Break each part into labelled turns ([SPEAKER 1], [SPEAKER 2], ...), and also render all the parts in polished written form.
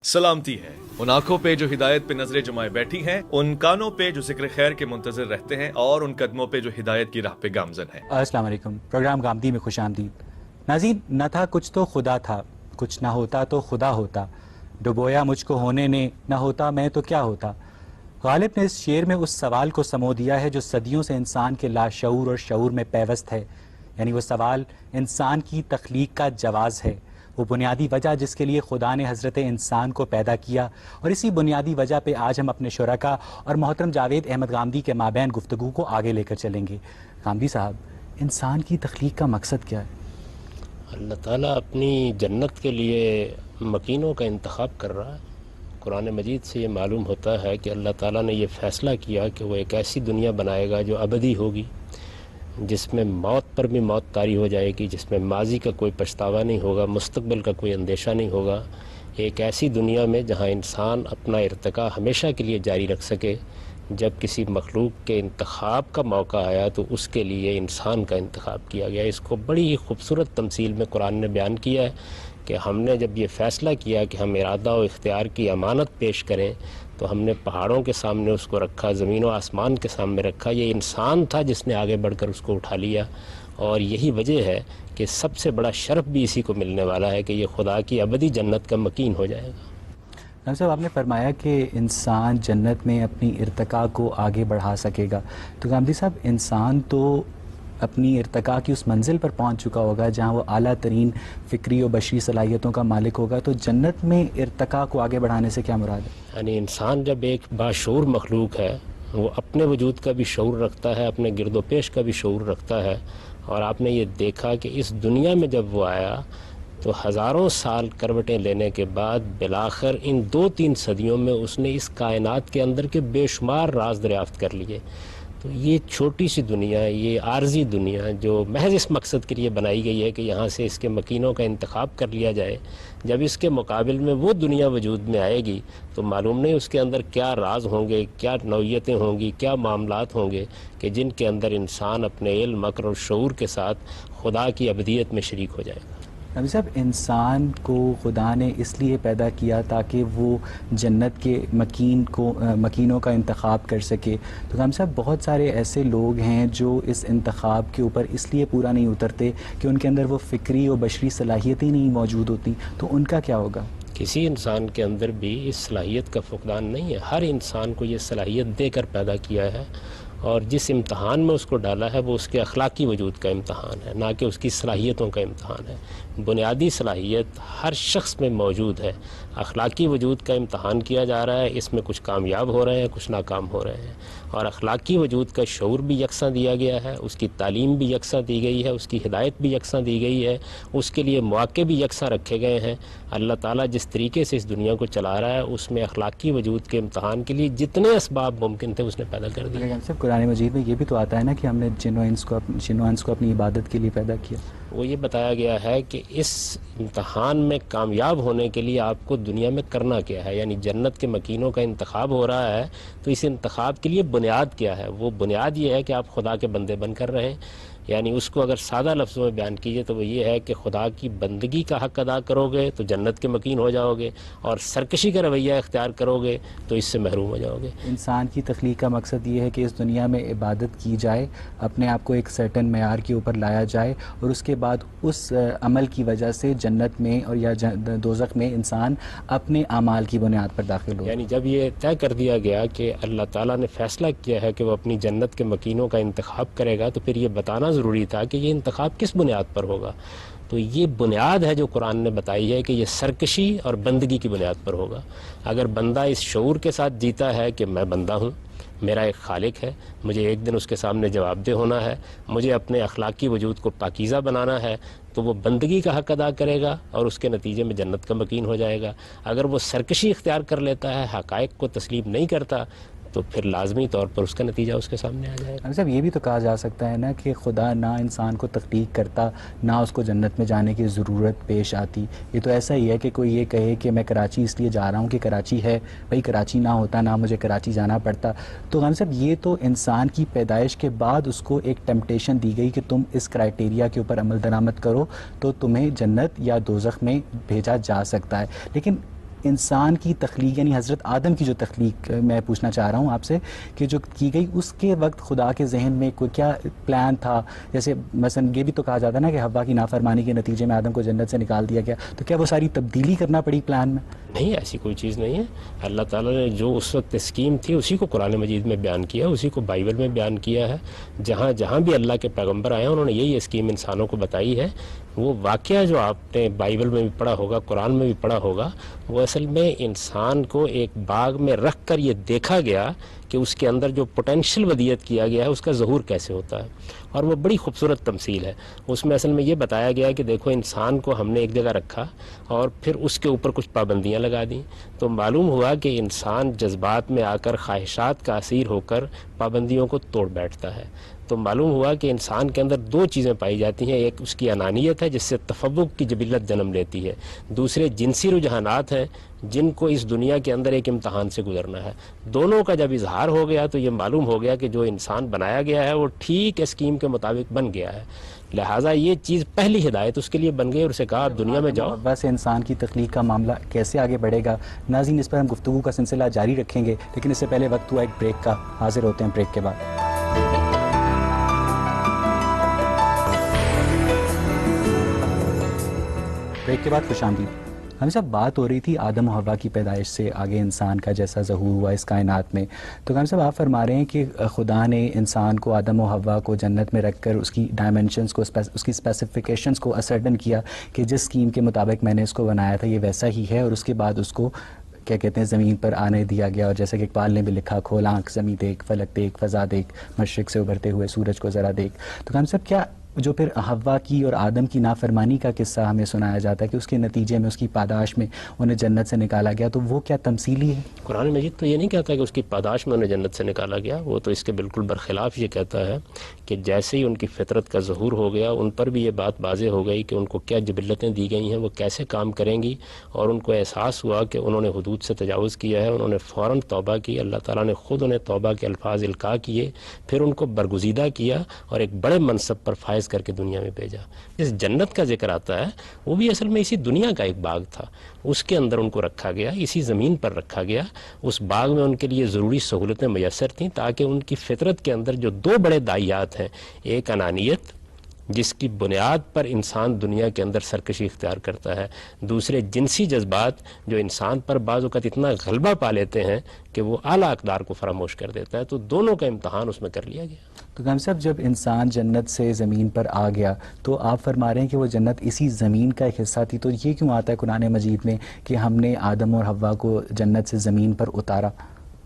[SPEAKER 1] سلامتی ہے ان آنکھوں پہ جو ہدایت پہ نظریں جمائے بیٹھی ہیں، ان کانوں پہ جو ذکر خیر کے منتظر رہتے ہیں، اور ان قدموں پہ جو ہدایت کی راہ پہ گامزن ہیں۔
[SPEAKER 2] السلام علیکم، پروگرام گامدی میں خوش آمدید۔ ناظرین، نہ تھا کچھ تو خدا تھا، کچھ نہ ہوتا تو خدا ہوتا، ڈبویا مجھ کو ہونے نے، نہ ہوتا میں تو کیا ہوتا۔ غالب نے اس شعر میں اس سوال کو سمو دیا ہے جو صدیوں سے انسان کے لاشعور اور شعور میں پیوست ہے، یعنی وہ سوال انسان کی تخلیق کا جواز ہے، وہ بنیادی وجہ جس کے لیے خدا نے حضرت انسان کو پیدا کیا۔ اور اسی بنیادی وجہ پہ آج ہم اپنے شرکا اور محترم جاوید احمد غامدی کے مابین گفتگو کو آگے لے کر چلیں گے۔ غامدی صاحب، انسان کی تخلیق کا مقصد کیا ہے؟
[SPEAKER 3] اللہ تعالیٰ اپنی جنت کے لیے مکینوں کا انتخاب کر رہا ہے۔ قرآن مجید سے یہ معلوم ہوتا ہے کہ اللہ تعالیٰ نے یہ فیصلہ کیا کہ وہ ایک ایسی دنیا بنائے گا جو ابدی ہوگی، جس میں موت پر بھی موت طاری ہو جائے گی، جس میں ماضی کا کوئی پچھتاوا نہیں ہوگا، مستقبل کا کوئی اندیشہ نہیں ہوگا۔ ایک ایسی دنیا میں جہاں انسان اپنا ارتقاء ہمیشہ کے لیے جاری رکھ سکے۔ جب کسی مخلوق کے انتخاب کا موقع آیا تو اس کے لیے انسان کا انتخاب کیا گیا۔ اس کو بڑی ہی خوبصورت تمثیل میں قرآن نے بیان کیا ہے کہ ہم نے جب یہ فیصلہ کیا کہ ہم ارادہ و اختیار کی امانت پیش کریں تو ہم نے پہاڑوں کے سامنے اس کو رکھا، زمین و آسمان کے سامنے رکھا۔ یہ انسان تھا جس نے آگے بڑھ کر اس کو اٹھا لیا، اور یہی وجہ ہے کہ سب سے بڑا شرف بھی اسی کو ملنے والا ہے کہ یہ خدا کی ابدی جنت کا مکین ہو جائے گا۔
[SPEAKER 2] غامدی صاحب، آپ نے فرمایا کہ انسان جنت میں اپنی ارتقاء کو آگے بڑھا سکے گا، تو غامدی صاحب انسان تو اپنی ارتقاء کی اس منزل پر پہنچ چکا ہوگا جہاں وہ اعلیٰ ترین فکری و بشری صلاحیتوں کا مالک ہوگا، تو جنت میں ارتقاء کو آگے بڑھانے سے کیا مراد ہے؟
[SPEAKER 3] یعنی انسان جب ایک باشعور مخلوق ہے، وہ اپنے وجود کا بھی شعور رکھتا ہے، اپنے گرد و پیش کا بھی شعور رکھتا ہے، اور آپ نے یہ دیکھا کہ اس دنیا میں جب وہ آیا تو ہزاروں سال کروٹیں لینے کے بعد بالآخر ان 2-3 صدیوں میں اس نے اس کائنات کے اندر کے بے شمار راز دریافت کر لیے۔ تو یہ چھوٹی سی دنیا، یہ عارضی دنیا جو محض اس مقصد کے لیے بنائی گئی ہے کہ یہاں سے اس کے مکینوں کا انتخاب کر لیا جائے، جب اس کے مقابل میں وہ دنیا وجود میں آئے گی تو معلوم نہیں اس کے اندر کیا راز ہوں گے، کیا نوعیتیں ہوں گی، کیا معاملات ہوں گے کہ جن کے اندر انسان اپنے علم، عقل اور شعور کے ساتھ خدا کی ابدیت میں شریک ہو جائے گا۔
[SPEAKER 2] غامدی صاحب، انسان کو خدا نے اس لیے پیدا کیا تاکہ وہ جنت کے مکینوں کا انتخاب کر سکے، تو غامدی صاحب بہت سارے ایسے لوگ ہیں جو اس انتخاب کے اوپر اس لیے پورا نہیں اترتے کہ ان کے اندر وہ فکری و بشری صلاحیتیں نہیں موجود ہوتی، تو ان کا کیا ہوگا؟
[SPEAKER 3] کسی انسان کے اندر بھی اس صلاحیت کا فقدان نہیں ہے، ہر انسان کو یہ صلاحیت دے کر پیدا کیا ہے، اور جس امتحان میں اس کو ڈالا ہے وہ اس کے اخلاقی وجود کا امتحان ہے، نہ کہ اس کی صلاحیتوں کا امتحان ہے۔ بنیادی صلاحیت ہر شخص میں موجود ہے، اخلاقی وجود کا امتحان کیا جا رہا ہے، اس میں کچھ کامیاب ہو رہے ہیں، کچھ ناکام ہو رہے ہیں، اور اخلاقی وجود کا شعور بھی یکساں دیا گیا ہے، اس کی تعلیم بھی یکساں دی گئی ہے، اس کی ہدایت بھی یکساں دی گئی ہے، اس کے لیے مواقع بھی یکساں رکھے گئے ہیں۔ اللہ تعالیٰ جس طریقے سے اس دنیا کو چلا رہا ہے اس میں اخلاقی وجود کے امتحان کے لیے جتنے اسباب ممکن تھے اس نے پیدا کر دیے۔
[SPEAKER 2] قرآن مجید میں یہ بھی تو آتا ہے نا کہ ہم نے جن و انس کو اپنی عبادت کے لیے پیدا کیا۔
[SPEAKER 3] وہ یہ بتایا گیا ہے کہ اس امتحان میں کامیاب ہونے کے لیے آپ کو دنیا میں کرنا کیا ہے، یعنی جنت کے مکینوں کا انتخاب ہو رہا ہے تو اس انتخاب کے لیے بنیاد کیا ہے؟ وہ بنیاد یہ ہے کہ آپ خدا کے بندے بن کر رہیں، یعنی اس کو اگر سادہ لفظوں میں بیان کیجئے تو وہ یہ ہے کہ خدا کی بندگی کا حق ادا کرو گے تو جنت کے مکین ہو جاؤ گے، اور سرکشی کا رویہ اختیار کرو گے تو اس سے محروم ہو جاؤ گے۔
[SPEAKER 2] انسان کی تخلیق کا مقصد یہ ہے کہ اس دنیا میں عبادت کی جائے، اپنے آپ کو ایک سرٹن معیار کے اوپر لایا جائے، اور اس کے بعد اس عمل کی وجہ سے جنت میں اور یا دوزخ میں انسان اپنے اعمال کی بنیاد پر داخل ہو۔
[SPEAKER 3] یعنی جب یہ طے کر دیا گیا کہ اللہ تعالیٰ نے فیصلہ کیا ہے کہ وہ اپنی جنت کے مکینوں کا انتخاب کرے گا تو پھر یہ بتانا ضروری تھا کہ یہ انتخاب کس بنیاد پر ہوگا۔ تو یہ بنیاد ہے جو قرآن نے بتائی ہے کہ یہ سرکشی اور بندگی کی بنیاد پر ہوگا۔ اگر بندہ اس شعور کے ساتھ جیتا ہے کہ میں بندہ ہوں، میرا ایک خالق ہے، مجھے ایک دن اس کے سامنے جواب دہ ہونا ہے، مجھے اپنے اخلاقی وجود کو پاکیزہ بنانا ہے، تو وہ بندگی کا حق ادا کرے گا اور اس کے نتیجے میں جنت کا مکین ہو جائے گا۔ اگر وہ سرکشی اختیار کر لیتا ہے، حقائق کو تسلیم نہیں کرتا، تو پھر لازمی طور پر اس کا نتیجہ اس کے سامنے آ جائے گا۔
[SPEAKER 2] صاحب یہ بھی تو کہا جا سکتا ہے نا کہ خدا نہ انسان کو تخلیق کرتا نہ اس کو جنت میں جانے کی ضرورت پیش آتی۔ یہ تو ایسا ہی ہے کہ کوئی یہ کہے کہ میں کراچی اس لیے جا رہا ہوں کہ کراچی ہے، بھائی کراچی نہ ہوتا نہ مجھے کراچی جانا پڑتا۔ تو غامدی صاحب یہ تو انسان کی پیدائش کے بعد اس کو ایک ٹیمپٹیشن دی گئی کہ تم اس کرائٹیریا کے اوپر عمل درآمد کرو تو تمہیں جنت یا دوزخ میں بھیجا جا سکتا ہے، لیکن انسان کی تخلیق یعنی حضرت آدم کی جو تخلیق میں پوچھنا چاہ رہا ہوں آپ سے کہ جو کی گئی اس کے وقت خدا کے ذہن میں کوئی کیا پلان تھا؟ جیسے مثلا یہ بھی تو کہا جاتا ہے نا کہ حوا کی نافرمانی کے نتیجے میں آدم کو جنت سے نکال دیا گیا، تو کیا وہ ساری تبدیلی کرنا پڑی پلان میں؟
[SPEAKER 3] نہیں، ایسی کوئی چیز نہیں ہے. اللہ تعالیٰ نے جو اس وقت اسکیم تھی اسی کو قرآن مجید میں بیان کیا، اسی کو بائبل میں بیان کیا ہے. جہاں جہاں بھی اللہ کے پیغمبر آئے ہیں انہوں نے یہی اسکیم انسانوں کو بتائی ہے. وہ واقعہ جو آپ نے بائبل میں بھی پڑھا ہوگا، قرآن میں بھی پڑھا ہوگا، وہ اصل میں انسان کو ایک باغ میں رکھ کر یہ دیکھا گیا کہ اس کے اندر جو پوٹینشیل ودیت کیا گیا ہے اس کا ظہور کیسے ہوتا ہے. اور وہ بڑی خوبصورت تمثیل ہے. اس میں اصل میں یہ بتایا گیا کہ دیکھو انسان کو ہم نے ایک جگہ رکھا اور پھر اس کے اوپر کچھ پابندیاں لگا دیں، تو معلوم ہوا کہ انسان جذبات میں آ کر خواہشات کا اسیر ہو کر پابندیوں کو توڑ بیٹھتا ہے. تو معلوم ہوا کہ انسان کے اندر دو چیزیں پائی جاتی ہیں، ایک اس کی انانیت ہے جس سے تفوق کی جبلت جنم لیتی ہے، دوسرے جنسی رجحانات ہیں جن کو اس دنیا کے اندر ایک امتحان سے گزرنا ہے. دونوں کا جب اظہار ہو گیا تو یہ معلوم ہو گیا کہ جو انسان بنایا گیا ہے وہ ٹھیک اسکیم کے مطابق بن گیا ہے. لہٰذا یہ چیز پہلی ہدایت اس کے لیے بن گئی اور اسے کہا آپ دنیا میں جاؤ.
[SPEAKER 2] بس انسان کی تخلیق کا معاملہ کیسے آگے بڑھے گا ناظرین، اس پر ہم گفتگو کا سلسلہ جاری رکھیں گے، لیکن اس سے پہلے وقت ہوا ایک بریک کا. حاضر ہوتے ہیں بریک کے بعد. بریک کے بعد خوش آمدید. ہم سب بات ہو رہی تھی آدم و حوا کی پیدائش سے آگے انسان کا جیسا ظہور ہوا اس کائنات میں. تو ہم سب آپ فرما رہے ہیں کہ خدا نے انسان کو، آدم و حوا کو جنت میں رکھ کر اس کی ڈائمنشنز کو، اس کی اسپیسیفیکیشنز کو اسرٹن کیا کہ جس اسکیم کے مطابق میں نے اس کو بنایا تھا یہ ویسا ہی ہے، اور اس کے بعد اس کو کیا کہتے ہیں زمین پر آنے دیا گیا. اور جیسا کہ اقبال نے بھی لکھا، کھول آنکھ زمیں دیکھ، فلک دیکھ، فضا دیکھ، مشرق سے ابھرتے ہوئے سورج کو ذرا دیکھ. تو ہم سب کیا جو پھر حوا کی اور آدم کی نافرمانی کا قصہ ہمیں سنایا جاتا ہے کہ اس کے نتیجے میں، اس کی پاداش میں انہیں جنت سے نکالا گیا، تو وہ کیا تمثیلی ہے؟
[SPEAKER 3] قرآن مجید تو یہ نہیں کہتا کہ اس کی پاداش میں انہیں جنت سے نکالا گیا، وہ تو اس کے بالکل برخلاف یہ کہتا ہے کہ جیسے ہی ان کی فطرت کا ظہور ہو گیا ان پر بھی یہ بات واضح ہو گئی کہ ان کو کیا جبلتیں دی گئی ہیں، وہ کیسے کام کریں گی، اور ان کو احساس ہوا کہ انہوں نے حدود سے تجاوز کیا ہے. انہوں نے فوراً توبہ کی، اللہ تعالیٰ نے خود انہیں توبہ کے الفاظ القاء کیے، پھر ان کو برگزیدہ کیا اور ایک بڑے منصب پر فائز کر کے دنیا میں بھیجا. جس جنت کا ذکر آتا ہے وہ بھی اصل میں اسی دنیا کا ایک باغ تھا، اس کے اندر ان کو رکھا گیا، اسی زمین پر رکھا گیا. اس باغ میں ان کے لیے ضروری سہولتیں میسر تھیں تاکہ ان کی فطرت کے اندر جو دو بڑے داعیات ہیں، ایک انانیت جس کی بنیاد پر انسان دنیا کے اندر سرکشی اختیار کرتا ہے، دوسرے جنسی جذبات جو انسان پر بعض اوقات اتنا غلبہ پا لیتے ہیں کہ وہ اعلیٰ اقدار کو فراموش کر دیتا ہے. تو دونوں کا امتحان اس میں کر لیا گیا.
[SPEAKER 2] تو ہم سب جب انسان جنت سے زمین پر آ گیا تو آپ فرما رہے ہیں کہ وہ جنت اسی زمین کا ایک حصہ تھی، تو یہ کیوں آتا ہے قرآن مجید میں کہ ہم نے آدم اور حوا کو جنت سے زمین پر اتارا؟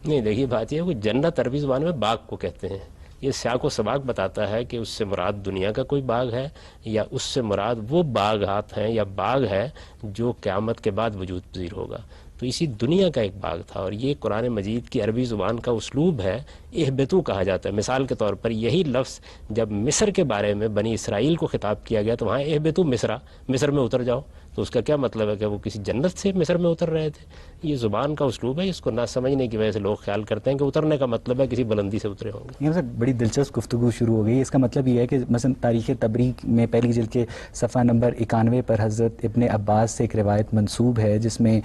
[SPEAKER 3] نہیں، دیکھیے بات یہ ہے کہ جنت عربی زبان میں باغ کو کہتے ہیں. یہ سیاق و سباق بتاتا ہے کہ اس سے مراد دنیا کا کوئی باغ ہے یا اس سے مراد وہ باغات ہیں یا باغ ہے جو قیامت کے بعد وجود پذیر ہوگا. تو اسی دنیا کا ایک باغ تھا، اور یہ قرآن مجید کی عربی زبان کا اسلوب ہے. اہبتو کہا جاتا ہے. مثال کے طور پر یہی لفظ جب مصر کے بارے میں بنی اسرائیل کو خطاب کیا گیا تو وہاں اہبتو مصر، مصر میں اتر جاؤ. تو اس کا کیا مطلب ہے کہ وہ کسی جنت سے مصر میں اتر رہے تھے؟ یہ زبان کا اسلوب ہے، اس کو نہ سمجھنے کی وجہ سے لوگ خیال کرتے ہیں کہ اترنے کا مطلب ہے کسی بلندی سے اترے ہوں گے.
[SPEAKER 2] یہ بڑی دلچسپ گفتگو شروع ہو گئی. اس کا مطلب یہ ہے کہ مثلا تاریخ تبری میں پہلی جلد کے صفحہ نمبر 91 پر حضرت ابن عباس سے ایک روایت منسوب ہے جس میں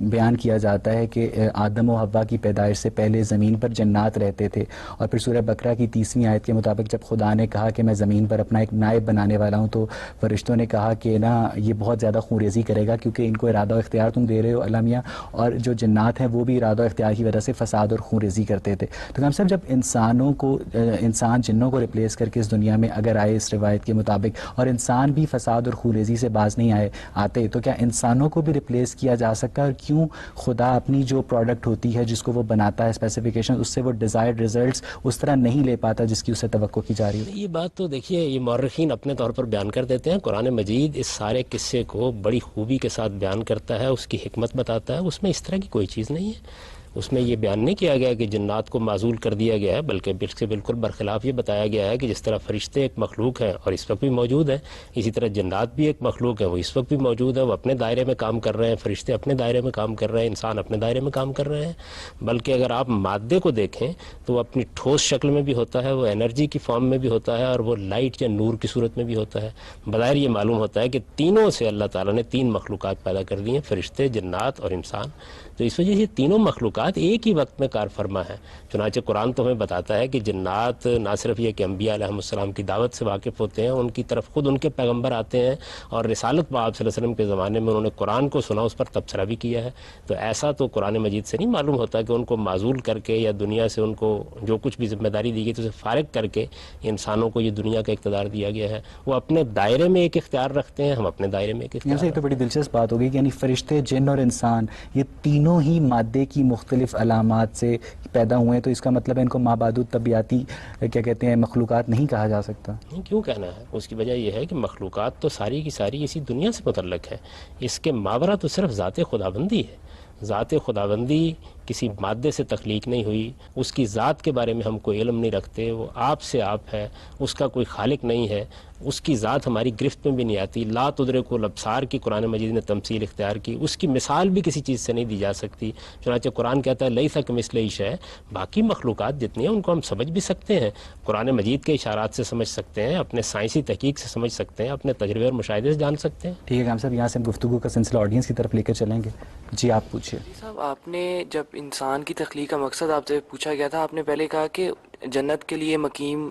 [SPEAKER 2] بیان کیا جاتا ہے کہ آدم و حوا کی پیدائش سے پہلے زمین پر جنات رہتے تھے، اور پھر سورہ بقرہ کی 30ویں آیت کے مطابق جب خدا نے کہا کہ میں زمین پر اپنا ایک نائب بنانے والا ہوں تو فرشتوں نے کہا کہ نا یہ بہت زیادہ خونریزی کرے گا کیونکہ ان کو ارادہ و اختیار تم دے رہے ہو اللہ میاں، اور جو جنات ہیں وہ بھی ارادہ و اختیار کی وجہ سے فساد اور خونریزی کرتے تھے. تو ہم سب جب انسان جنوں کو ریپلیس کر کے اس دنیا میں اگر آئے اس روایت کے مطابق، اور انسان بھی فساد اور خونریزی سے باز نہیں آتے، تو کیا انسانوں کو بھی ریپلیس کیا جا سکتا ہے؟ اور کیوں خدا اپنی جو پروڈکٹ ہوتی ہے جس کو وہ بناتا ہے اسپیسیفیکیشن، اس سے وہ ڈیزائرڈ ریزلٹس اس طرح نہیں لے پاتا جس کی اسے توقع کی جا رہی ہے؟
[SPEAKER 3] یہ بات تو دیکھیے یہ مورخین اپنے طور پر بیان کر دیتے ہیں. قرآن مجید اس سارے قصے کو بڑی خوبی کے ساتھ بیان کرتا ہے، اس کی حکمت بتاتا ہے، اس میں اس طرح کی کوئی چیز نہیں ہے. اس میں یہ بیان نہیں کیا گیا کہ جنات کو معزول کر دیا گیا ہے، بلکہ بالکل برخلاف یہ بتایا گیا ہے کہ جس طرح فرشتے ایک مخلوق ہیں اور اس وقت بھی موجود ہیں، اسی طرح جنات بھی ایک مخلوق ہے، وہ اس وقت بھی موجود ہے، وہ اپنے دائرے میں کام کر رہے ہیں، فرشتے اپنے دائرے میں کام کر رہے ہیں، انسان اپنے دائرے میں کام کر رہے ہیں۔ بلکہ اگر آپ مادے کو دیکھیں تو وہ اپنی ٹھوس شکل میں بھی ہوتا ہے، وہ انرجی کی فارم میں بھی ہوتا ہے، اور وہ لائٹ یا نور کی صورت میں بھی ہوتا ہے۔ بظاہر یہ معلوم ہوتا ہے کہ تینوں سے اللہ تعالیٰ نے تین مخلوقات پیدا کر دی ہیں، فرشتے، جنات اور انسان۔ تو اس وجہ سے تینوں مخلوقات ایک ہی وقت میں کار فرما ہیں۔ چنانچہ قرآن تو ہمیں بتاتا ہے کہ جنات نہ صرف یہ کہ انبیاء علیہ السلام کی دعوت سے واقف ہوتے ہیں، ان کی طرف خود ان کے پیغمبر آتے ہیں، اور رسالت باب صلی اللہ علیہ وسلم کے زمانے میں انہوں نے قرآن کو سنا، اس پر تبصرہ بھی کیا ہے۔ تو ایسا تو قرآن مجید سے نہیں معلوم ہوتا کہ ان کو معزول کر کے یا دنیا سے ان کو جو کچھ بھی ذمہ داری دی گئی تو اسے فارغ کر کے انسانوں کو یہ دنیا کا اقتدار دیا گیا ہے۔ وہ اپنے دائرے میں ایک اختیار رکھتے ہیں، ہم اپنے دائرے میں ایک
[SPEAKER 2] یہاں سے
[SPEAKER 3] اختیار
[SPEAKER 2] ایک تو بڑی دلچسپ بات ہوگی کہ یعنی فرشتے، جن اور انسان یہ تینوں ہی مادے کی مختلف علامات سے پیدا ہوئے ہیں، تو اس کا مطلب ہے ان کو مابعد طبیعتی کیا کہتے ہیں مخلوقات نہیں کہا جا سکتا؟
[SPEAKER 3] نہیں، کیوں کہنا ہے؟ اس کی وجہ یہ ہے کہ مخلوقات تو ساری کی ساری اسی دنیا سے متعلق ہے، اس کے ماورا تو صرف ذات خداوندی ہے۔ ذات خداوندی کسی مادے سے تخلیق نہیں ہوئی، اس کی ذات کے بارے میں ہم کوئی علم نہیں رکھتے، وہ آپ سے آپ ہے، اس کا کوئی خالق نہیں ہے، اس کی ذات ہماری گرفت میں بھی نہیں آتی۔ لا تدرک الابصار کی قرآن مجید نے تمثیل اختیار کی، اس کی مثال بھی کسی چیز سے نہیں دی جا سکتی۔ چنانچہ قرآن کہتا ہے لیس کمثلہ شیء، باقی مخلوقات جتنی ہیں ان کو ہم سمجھ بھی سکتے ہیں، قرآن مجید کے اشارات سے سمجھ سکتے ہیں، اپنے سائنسی تحقیق سے سمجھ سکتے ہیں، اپنے تجربے اور مشاہدے سے جان سکتے ہیں۔
[SPEAKER 2] ٹھیک ہے کام صاحب، یہاں سے ہم گفتگو کا سلسلہ آڈینس کی طرف لے کر چلیں گے۔ جی آپ پوچھیے۔
[SPEAKER 4] صاحب، آپ نے جب انسان کی تخلیق کا مقصد آپ سے پوچھا گیا تھا، آپ نے پہلے کہا کہ جنت کے لیے مقیم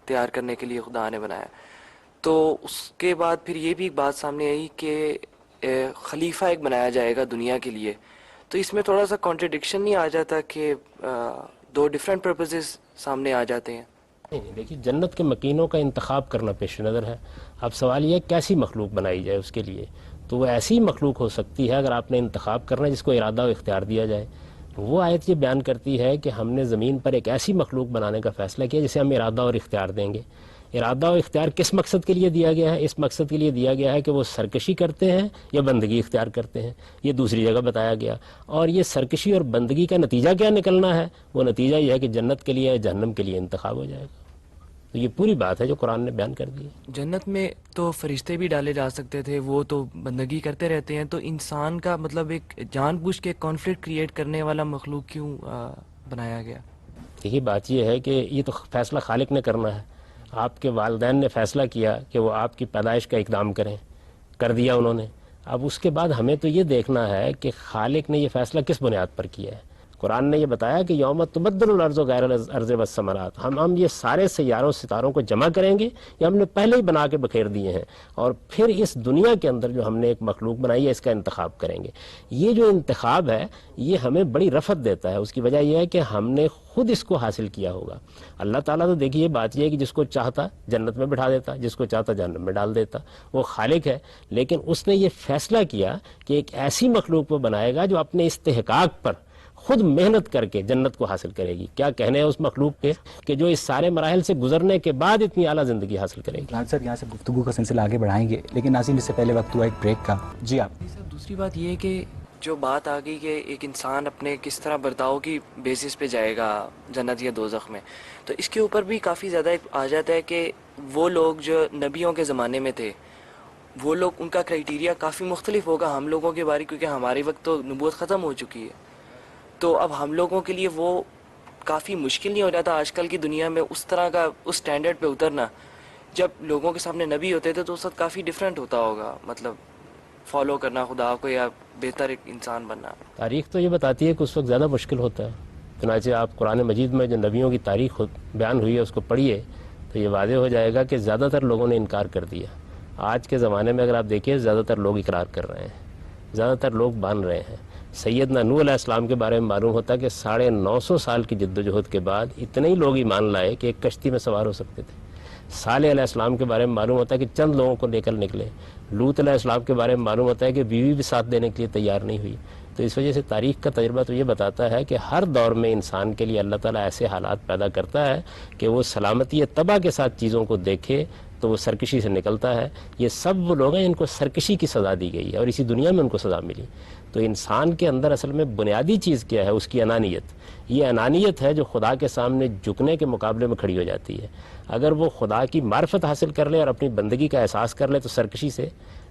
[SPEAKER 4] تیار کرنے کے لیے خدا نے بنایا، تو اس کے بعد پھر یہ بھی ایک بات سامنے آئی کہ خلیفہ ایک بنایا جائے گا دنیا کے لیے، تو اس میں تھوڑا سا کانٹرڈکشن نہیں آ جاتا کہ دو ڈیفرنٹ پرپزز سامنے آ جاتے ہیں؟
[SPEAKER 3] نہیں، دیکھیے جنت کے مکینوں کا انتخاب کرنا پیش نظر ہے۔ اب سوال یہ ہے کیسی مخلوق بنائی جائے اس کے لیے، تو وہ ایسی مخلوق ہو سکتی ہے اگر آپ نے انتخاب کرنا ہے جس کو ارادہ و اختیار دیا جائے۔ وہ آیت یہ بیان کرتی ہے کہ ہم نے زمین پر ایک ایسی مخلوق بنانے کا فیصلہ کیا جسے ہم ارادہ اور اختیار دیں گے۔ ارادہ و اختیار کس مقصد کے لیے دیا گیا ہے؟ اس مقصد کے لیے دیا گیا ہے کہ وہ سرکشی کرتے ہیں یا بندگی اختیار کرتے ہیں، یہ دوسری جگہ بتایا گیا۔ اور یہ سرکشی اور بندگی کا نتیجہ کیا نکلنا ہے؟ وہ نتیجہ یہ ہے کہ جنت کے لیے یا جہنم کے لیے انتخاب ہو جائے گا۔ تو یہ پوری بات ہے جو قرآن نے بیان کر دی ہے۔
[SPEAKER 4] جنت میں تو فرشتے بھی ڈالے جا سکتے تھے، وہ تو بندگی کرتے رہتے ہیں، تو انسان کا مطلب ایک جان بوجھ کے کانفلکٹ کریٹ کرنے والا مخلوق کیوں بنایا گیا؟
[SPEAKER 3] یہی بات یہ ہے کہ یہ تو فیصلہ خالق نے کرنا ہے۔ آپ کے والدین نے فیصلہ کیا کہ وہ آپ کی پیدائش کا اقدام کریں، کر دیا انہوں نے۔ اب اس کے بعد ہمیں تو یہ دیکھنا ہے کہ خالق نے یہ فیصلہ کس بنیاد پر کیا ہے۔ قرآن نے یہ بتایا کہ یوم تبدل الارض غیر الارض والسماوات، ہم یہ سارے سیاروں ستاروں کو جمع کریں گے، یہ ہم نے پہلے ہی بنا کے بکھیر دیے ہیں، اور پھر اس دنیا کے اندر جو ہم نے ایک مخلوق بنائی ہے اس کا انتخاب کریں گے۔ یہ جو انتخاب ہے یہ ہمیں بڑی رفعت دیتا ہے۔ اس کی وجہ یہ ہے کہ ہم نے خود اس کو حاصل کیا ہوگا۔ اللہ تعالیٰ تو دیکھیے بات یہ ہے کہ جس کو چاہتا جنت میں بٹھا دیتا، جس کو چاہتا جہنم میں ڈال دیتا، وہ خالق ہے، لیکن اس نے یہ فیصلہ کیا کہ ایک ایسی مخلوق وہ بنائے گا جو اپنے استحقاق پر خود محنت کر کے جنت کو حاصل کرے گی۔ کیا کہنے ہیں اس مخلوق کے کہ جو اس سارے مراحل سے گزرنے کے بعد اتنی اعلیٰ زندگی حاصل کرے گی۔
[SPEAKER 2] سر یہاں سے گفتگو کا سلسلہ آگے بڑھائیں گے، لیکن ناظرین اس سے پہلے وقت ہوا ایک بریک کا۔ جی آپ۔
[SPEAKER 4] دوسری بات یہ ہے کہ جو بات آ گئی کہ ایک انسان اپنے کس طرح برتاؤ کی بیسس پہ جائے گا جنت یا دوزخ میں، تو اس کے اوپر بھی کافی زیادہ آ جاتا ہے کہ وہ لوگ جو نبیوں کے زمانے میں تھے، وہ لوگ ان کا کرائٹیریا کافی مختلف ہوگا ہم لوگوں کے بارے، کیونکہ ہمارے وقت تو نبوت ختم ہو چکی ہے، تو اب ہم لوگوں کے لیے وہ کافی مشکل نہیں ہو جاتا آج کل کی دنیا میں اس طرح کا اس سٹینڈرڈ پہ اترنا؟ جب لوگوں کے سامنے نبی ہوتے تھے تو اس وقت کافی ڈیفرنٹ ہوتا ہوگا، مطلب فالو کرنا خدا کو یا بہتر ایک انسان بننا۔
[SPEAKER 3] تاریخ تو یہ بتاتی ہے کہ اس وقت زیادہ مشکل ہوتا ہے۔ چنانچہ آپ قرآن مجید میں جو نبیوں کی تاریخ بیان ہوئی ہے اس کو پڑھیے تو یہ واضح ہو جائے گا کہ زیادہ تر لوگوں نے انکار کر دیا۔ آج کے زمانے میں اگر آپ دیکھیے زیادہ تر لوگ اقرار کر رہے ہیں، زیادہ تر لوگ مان رہے ہیں۔ سیدنا نوح علیہ السلام کے بارے میں معلوم ہوتا ہے کہ 950 سال کی جد و جہد کے بعد اتنے ہی لوگ ایمان لائے کہ ایک کشتی میں سوار ہو سکتے تھے۔ صالح علیہ السلام کے بارے میں معلوم ہوتا ہے کہ چند لوگوں کو لے کر نکلے۔ لوط علیہ السلام کے بارے میں معلوم ہوتا ہے کہ بیوی بھی ساتھ دینے کے لیے تیار نہیں ہوئی۔ تو اس وجہ سے تاریخ کا تجربہ تو یہ بتاتا ہے کہ ہر دور میں انسان کے لیے اللہ تعالیٰ ایسے حالات پیدا کرتا ہے کہ وہ سلامتی طبع کے ساتھ چیزوں کو دیکھے تو وہ سرکشی سے نکلتا ہے. یہ سب وہ لوگ ہیں جن کو سرکشی کی سزا دی گئی ہے اور اسی دنیا میں ان کو سزا ملی. تو انسان کے اندر اصل میں بنیادی چیز کیا ہے؟ اس کی انانیت. یہ انانیت ہے جو خدا کے سامنے جھکنے کے مقابلے میں کھڑی ہو جاتی ہے. اگر وہ خدا کی معرفت حاصل کر لے اور اپنی بندگی کا احساس کر لے تو سرکشی سے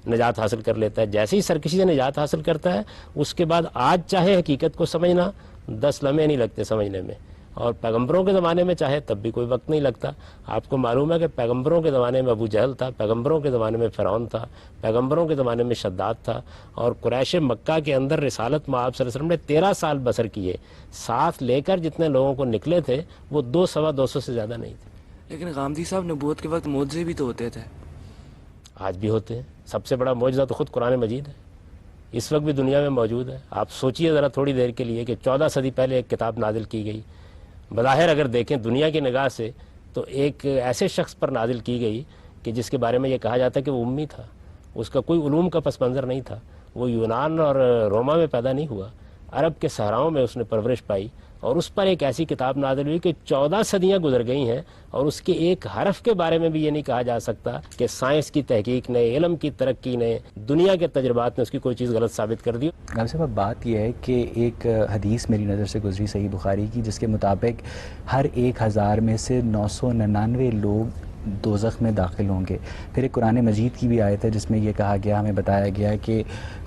[SPEAKER 3] نجات حاصل کر لیتا ہے. جیسے ہی سرکشی سے نجات حاصل کرتا ہے اس کے بعد آج چاہے حقیقت کو سمجھنا 10 لمحے نہیں لگتے سمجھنے میں، اور پیغمبروں کے زمانے میں چاہے تب بھی کوئی وقت نہیں لگتا. آپ کو معلوم ہے کہ پیغمبروں کے زمانے میں ابو جہل تھا، پیغمبروں کے زمانے میں فرعون تھا، پیغمبروں کے زمانے میں شداد تھا، اور قریش مکہ کے اندر رسالت مآب صلی اللہ علیہ وسلم نے 13 سال بسر کیے. ساتھ لے کر جتنے لوگوں کو نکلے تھے وہ 200-250 سے زیادہ نہیں تھے.
[SPEAKER 4] لیکن غامدی صاحب نبوت کے وقت معجزے بھی تو ہوتے تھے.
[SPEAKER 3] آج بھی ہوتے ہیں. سب سے بڑا معجزہ تو خود قرآن مجید ہے، اس وقت بھی دنیا میں موجود ہے. آپ سوچئے ذرا تھوڑی دیر کے لیے کہ 14 صدی پہلے ایک کتاب نازل کی گئی. بظاہر اگر دیکھیں دنیا کی نگاہ سے تو ایک ایسے شخص پر نازل کی گئی کہ جس کے بارے میں یہ کہا جاتا ہے کہ وہ امی تھا، اس کا کوئی علوم کا پس منظر نہیں تھا، وہ یونان اور روما میں پیدا نہیں ہوا، عرب کے صحراؤں میں اس نے پرورش پائی، اور اس پر ایک ایسی کتاب نازل ہوئی کہ 14 صدیاں گزر گئی ہیں اور اس کے ایک حرف کے بارے میں بھی یہ نہیں کہا جا سکتا کہ سائنس کی تحقیق نے، علم کی ترقی نے، دنیا کے تجربات نے اس کی کوئی چیز غلط ثابت کر دی.
[SPEAKER 2] غالب صاحب اب بات یہ ہے کہ ایک حدیث میری نظر سے گزری صحیح بخاری کی، جس کے مطابق ہر 1000 میں سے 999 لوگ دوزخ میں داخل ہوں گے. پھر ایک قرآن مجید کی بھی آیت ہے جس میں یہ کہا گیا، ہمیں بتایا گیا کہ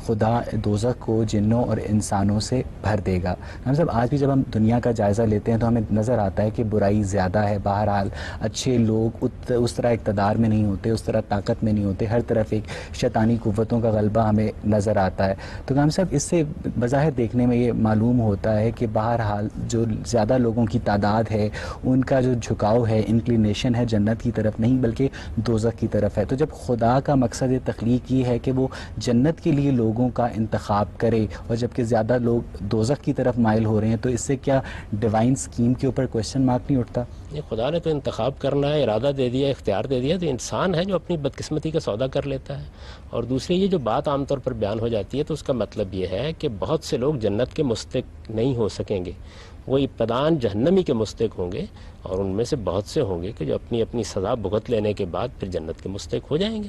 [SPEAKER 2] خدا دوزخ کو جنوں اور انسانوں سے بھر دے گا. ہم سب آج بھی جب ہم دنیا کا جائزہ لیتے ہیں تو ہمیں نظر آتا ہے کہ برائی زیادہ ہے. بہرحال اچھے لوگ اس طرح اقتدار میں نہیں ہوتے، اس طرح طاقت میں نہیں ہوتے. ہر طرف ایک شیطانی قوتوں کا غلبہ ہمیں نظر آتا ہے. تو ہم سب اس سے بظاہر دیکھنے میں یہ معلوم ہوتا ہے کہ بہرحال جو زیادہ لوگوں کی تعداد ہے ان کا جو جھکاؤ ہے، انکلینیشن ہے، جنت کی طرف نہیں بلکہ دوزخ کی طرف ہے. تو جب خدا کا مقصد تخلیق یہ ہے کہ وہ جنت کے لیے لوگوں کا انتخاب کرے اور جبکہ زیادہ لوگ دوزخ کی طرف مائل ہو رہے ہیں، تو اس سے کیا ڈیوائن سکیم کے اوپر کویسچن مارک نہیں اٹھتا؟
[SPEAKER 3] یہ خدا نے تو انتخاب کرنا ہے، ارادہ دے دیا، اختیار دے دیا، تو انسان ہے جو اپنی بدقسمتی کا سودا کر لیتا ہے. اور دوسری یہ جو بات عام طور پر بیان ہو جاتی ہے تو اس کا مطلب یہ ہے کہ بہت سے لوگ جنت کے مستحق نہیں ہو سکیں گے، وہ ابتداً جہنمی کے مستحق ہوں گے، اور ان میں سے بہت سے ہوں گے کہ جو اپنی اپنی سزا بھگت لینے کے بعد پھر جنت کے مستحق ہو جائیں گے.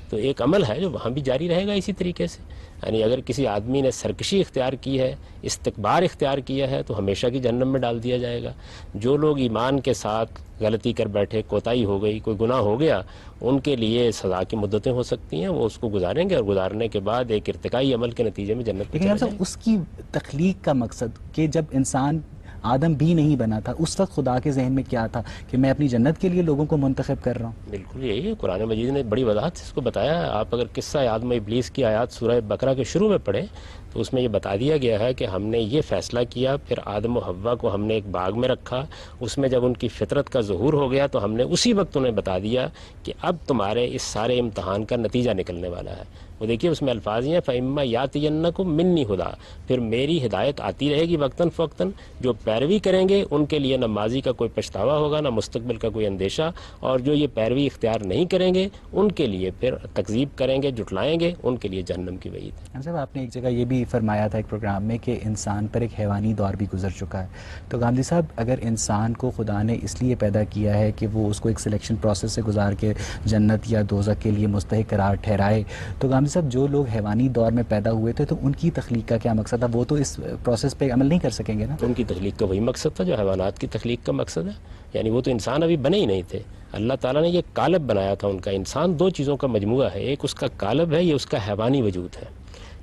[SPEAKER 3] تو ایک عمل ہے جو وہاں بھی جاری رہے گا اسی طریقے سے. یعنی اگر کسی آدمی نے سرکشی اختیار کی ہے، استکبار اختیار کیا ہے، تو ہمیشہ کی جہنم میں ڈال دیا جائے گا. جو لوگ ایمان کے ساتھ غلطی کر بیٹھے، کوتاہی ہو گئی، کوئی گناہ ہو گیا، ان کے لیے سزا کی مدتیں ہو سکتی ہیں، وہ اس کو گزاریں گے، اور گزارنے کے بعد ایک ارتقائی عمل کے نتیجے میں جنت میں چلے جائیں گے.
[SPEAKER 2] اس کی تخلیق کا مقصد کہ جب انسان آدم بھی نہیں بنا تھا اس وقت خدا کے ذہن میں کیا تھا کہ میں اپنی جنت کے لیے لوگوں کو منتخب کر رہا ہوں؟
[SPEAKER 3] بالکل یہی ہے. قرآن مجید نے بڑی وضاحت سے اس کو بتایا ہے. آپ اگر قصہ آدم و ابلیس کی آیات سورہ بقرہ کے شروع میں پڑھیں تو اس میں یہ بتا دیا گیا ہے کہ ہم نے یہ فیصلہ کیا، پھر آدم و حوا کو ہم نے ایک باغ میں رکھا، اس میں جب ان کی فطرت کا ظہور ہو گیا تو ہم نے اسی وقت انہیں بتا دیا کہ اب تمہارے اس سارے امتحان کا نتیجہ نکلنے والا ہے. وہ دیکھیے اس میں الفاظ ہیں فَإِمَّا يَأْتِيَنَّكُم مِّنِّي ہُدًى، پھر میری ہدایت آتی رہے گی وقتاً فوقتاً. جو پیروی کریں گے ان کے لیے نہ ماضی کا کوئی پچھتاوا ہوگا، نہ مستقبل کا کوئی اندیشہ، اور جو یہ پیروی اختیار نہیں کریں گے ان کے لیے پھر تکذیب کریں گے، جھٹلائیں گے، ان کے لیے جہنم کی وعید ہے.
[SPEAKER 2] صاحب آپ نے ایک جگہ یہ بھی فرمایا تھا ایک پروگرام میں کہ انسان پر ایک حیوانی دور بھی گزر چکا ہے. تو غامدی صاحب اگر انسان کو خدا نے اس لیے پیدا کیا ہے کہ وہ اس کو ایک سلیکشن پروسیس سے گزار کے جنت یا دوزخ کے لیے مستحق قرار ٹھہرائے، تو غامدی صاحب جو لوگ حیوانی دور میں پیدا ہوئے تھے تو ان کی تخلیق کا کیا مقصد تھا؟ وہ تو اس پروسیس پہ عمل نہیں کر سکیں گے نا.
[SPEAKER 3] ان کی تخلیق کا وہی مقصد تھا جو حیوانات کی تخلیق کا مقصد ہے. یعنی وہ تو انسان ابھی بنے ہی نہیں تھے. اللہ تعالیٰ نے یہ قالب بنایا تھا ان کا. انسان دو چیزوں کا مجموعہ ہے، ایک اس کا قالب ہے، یہ اس کا حیوانی وجود ہے.